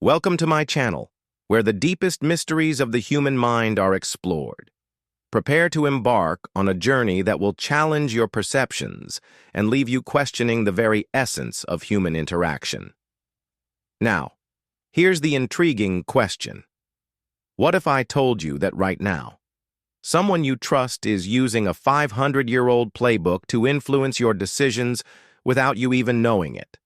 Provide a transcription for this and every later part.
Welcome to my channel, where the deepest mysteries of the human mind are explored. Prepare to embark on a journey that will challenge your perceptions and leave you questioning the very essence of human interaction. Now, here's the intriguing question. What if I told you that right now, someone you trust is using a 500-year-old playbook to influence your decisions without you even knowing it?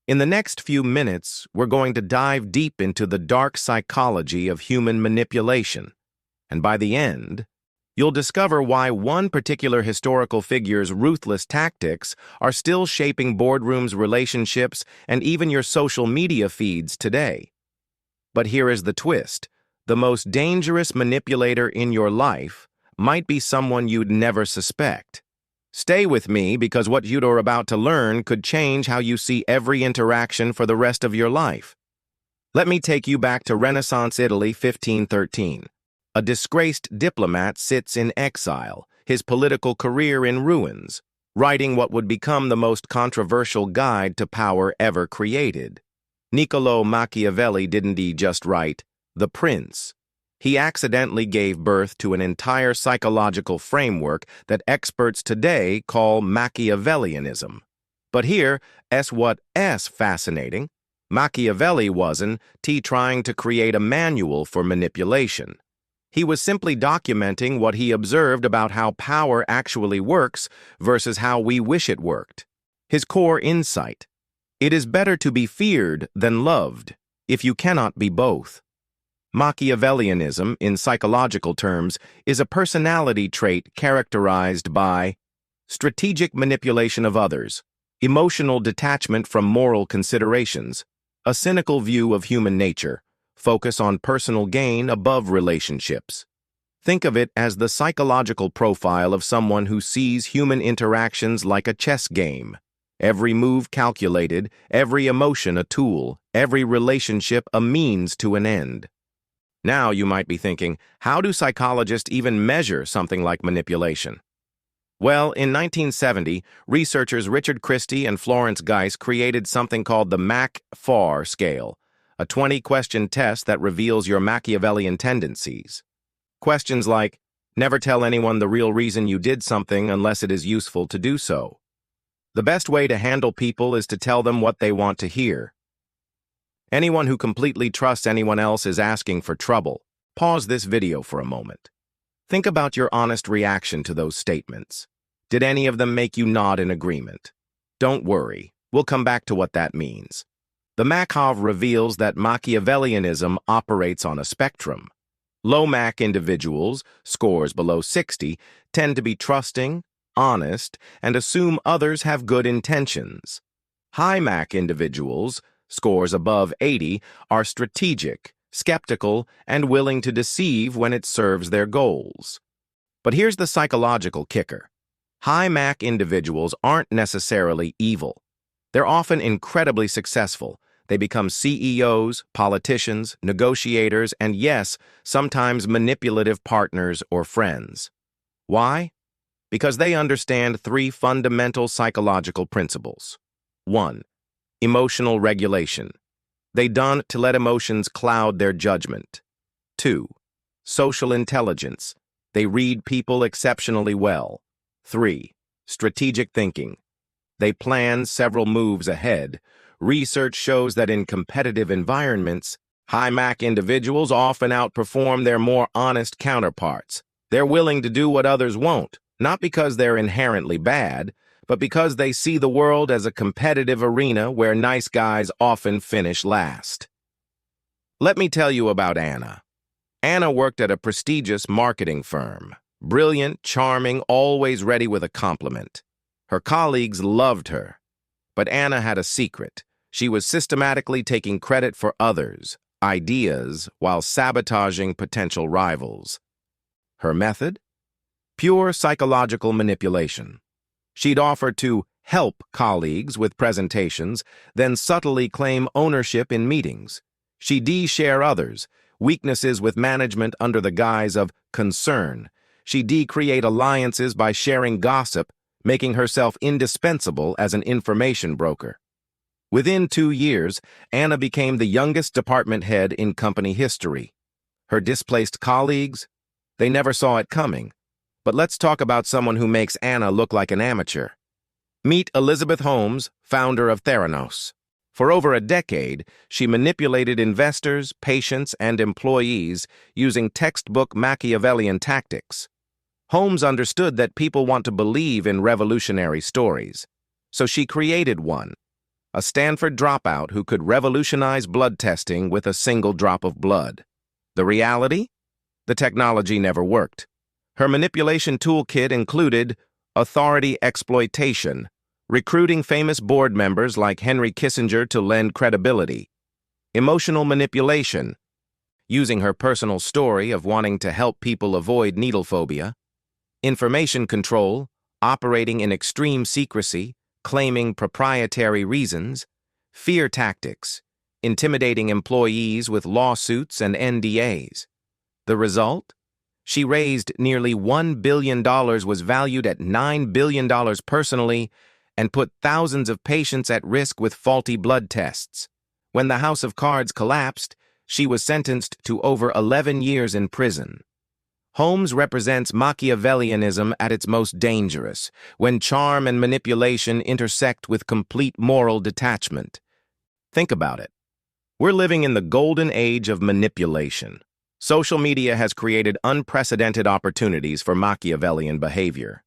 In the next few minutes, we're going to dive deep into the dark psychology of human manipulation. And by the end, you'll discover why one particular historical figure's ruthless tactics are still shaping boardrooms, relationships, and even your social media feeds today. But here is the twist. The most dangerous manipulator in your life might be someone you'd never suspect. Stay with me because what you're about to learn could change how you see every interaction for the rest of your life. Let me take you back to Renaissance Italy, 1513. A disgraced diplomat sits in exile, his political career in ruins, writing what would become the most controversial guide to power ever created. Niccolò Machiavelli didn't just write The Prince. He accidentally gave birth to an entire psychological framework that experts today call Machiavellianism. But here's what's fascinating. Machiavelli wasn't trying to create a manual for manipulation. He was simply documenting what he observed about how power actually works versus how we wish it worked. His core insight: it is better to be feared than loved, if you cannot be both. Machiavellianism, in psychological terms, is a personality trait characterized by strategic manipulation of others, emotional detachment from moral considerations, a cynical view of human nature, focus on personal gain above relationships. Think of it as the psychological profile of someone who sees human interactions like a chess game. Every move calculated, every emotion a tool, every relationship a means to an end. Now you might be thinking, how do psychologists even measure something like manipulation? Well, in 1970, researchers Richard Christie and Florence Geis created something called the Mach-4 scale, a 20-question test that reveals your Machiavellian tendencies. Questions like, never tell anyone the real reason you did something unless it is useful to do so. The best way to handle people is to tell them what they want to hear. Anyone who completely trusts anyone else is asking for trouble. Pause this video for a moment. Think about your honest reaction to those statements. Did any of them make you nod in agreement? Don't worry, we'll come back to what that means. The Mach-4 reveals that Machiavellianism operates on a spectrum. Low Mach individuals, scores below 60, tend to be trusting, honest, and assume others have good intentions. High Mach individuals, scores above 80, are strategic, skeptical, and willing to deceive when it serves their goals. But here's the psychological kicker. High Mach individuals aren't necessarily evil. They're often incredibly successful. They become CEOs, politicians, negotiators, and yes, sometimes manipulative partners or friends. Why? Because they understand three fundamental psychological principles. 1. Emotional regulation. They don't let emotions cloud their judgment. 2. Social intelligence. They read people exceptionally well. 3. Strategic thinking. They plan several moves ahead. Research shows that in competitive environments, high Mach individuals often outperform their more honest counterparts. They're willing to do what others won't, not because they're inherently bad, but because they see the world as a competitive arena where nice guys often finish last. Let me tell you about Anna. Anna worked at a prestigious marketing firm. Brilliant, charming, always ready with a compliment. Her colleagues loved her. But Anna had a secret. She was systematically taking credit for others' ideas while sabotaging potential rivals. Her method? Pure psychological manipulation. She'd offer to help colleagues with presentations, then subtly claim ownership in meetings. She'd share others, weaknesses with management under the guise of concern. She'd create alliances by sharing gossip, making herself indispensable as an information broker. Within 2 years, Anna became the youngest department head in company history. Her displaced colleagues, they never saw it coming. But let's talk about someone who makes Anna look like an amateur. Meet Elizabeth Holmes, founder of Theranos. For over a decade, she manipulated investors, patients, and employees using textbook Machiavellian tactics. Holmes understood that people want to believe in revolutionary stories, so she created one, a Stanford dropout who could revolutionize blood testing with a single drop of blood. The reality? The technology never worked. Her manipulation toolkit included authority exploitation, recruiting famous board members like Henry Kissinger to lend credibility, emotional manipulation, using her personal story of wanting to help people avoid needle phobia, information control, operating in extreme secrecy, claiming proprietary reasons, fear tactics, intimidating employees with lawsuits and NDAs. The result? She raised nearly $1 billion, was valued at $9 billion personally, and put thousands of patients at risk with faulty blood tests. When the House of Cards collapsed, she was sentenced to over 11 years in prison. Holmes represents Machiavellianism at its most dangerous, when charm and manipulation intersect with complete moral detachment. Think about it. We're living in the golden age of manipulation. Social media has created unprecedented opportunities for Machiavellian behavior.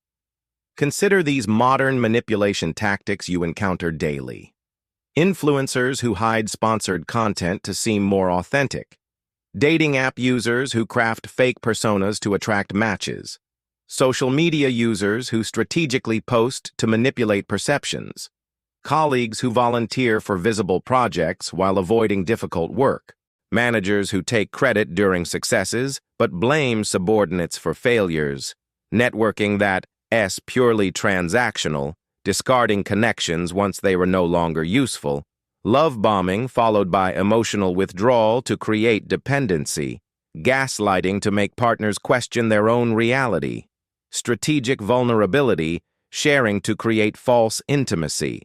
Consider these modern manipulation tactics you encounter daily. Influencers who hide sponsored content to seem more authentic. Dating app users who craft fake personas to attract matches. Social media users who strategically post to manipulate perceptions. Colleagues who volunteer for visible projects while avoiding difficult work. Managers who take credit during successes but blame subordinates for failures. Networking that's purely transactional, discarding connections once they were no longer useful. Love bombing followed by emotional withdrawal to create dependency. Gaslighting to make partners question their own reality. Strategic vulnerability, sharing to create false intimacy.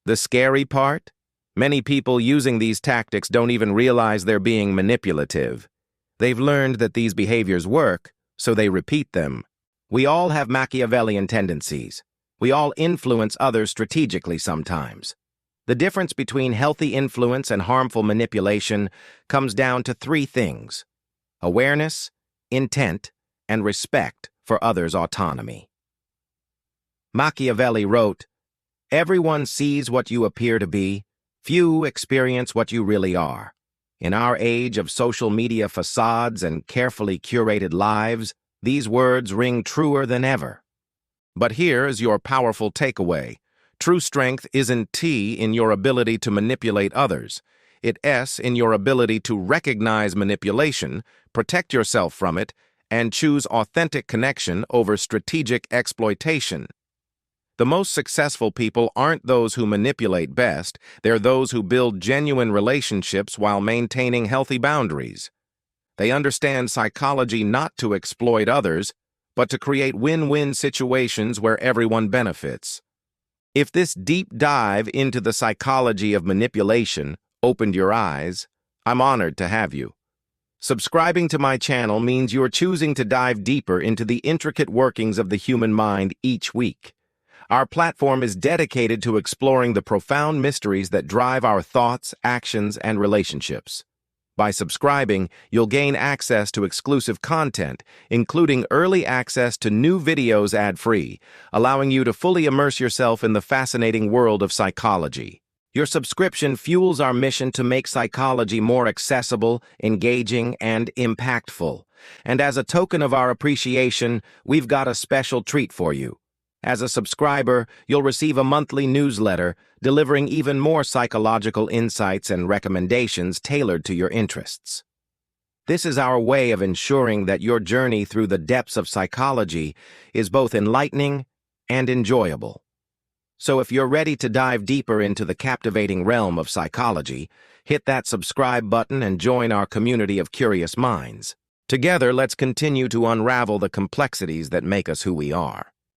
The scary part? Many people using these tactics don't even realize they're being manipulative. They've learned that these behaviors work, so they repeat them. We all have Machiavellian tendencies. We all influence others strategically sometimes. The difference between healthy influence and harmful manipulation comes down to 3 things: awareness, intent, and respect for others' autonomy. Machiavelli wrote, "Everyone sees what you appear to be, few experience what you really are." In our age of social media facades and carefully curated lives, these words ring truer than ever. But here is your powerful takeaway. True strength isn't in your ability to manipulate others. It's in your ability to recognize manipulation, protect yourself from it, and choose authentic connection over strategic exploitation. The most successful people aren't those who manipulate best, they're those who build genuine relationships while maintaining healthy boundaries. They understand psychology not to exploit others, but to create win-win situations where everyone benefits. If this deep dive into the psychology of manipulation opened your eyes, I'm honored to have you. Subscribing to my channel means you're choosing to dive deeper into the intricate workings of the human mind each week. Our platform is dedicated to exploring the profound mysteries that drive our thoughts, actions, and relationships. By subscribing, you'll gain access to exclusive content, including early access to new videos ad-free, allowing you to fully immerse yourself in the fascinating world of psychology. Your subscription fuels our mission to make psychology more accessible, engaging, and impactful. And as a token of our appreciation, we've got a special treat for you. As a subscriber, you'll receive a monthly newsletter delivering even more psychological insights and recommendations tailored to your interests. This is our way of ensuring that your journey through the depths of psychology is both enlightening and enjoyable. So if you're ready to dive deeper into the captivating realm of psychology, hit that subscribe button and join our community of curious minds. Together, let's continue to unravel the complexities that make us who we are.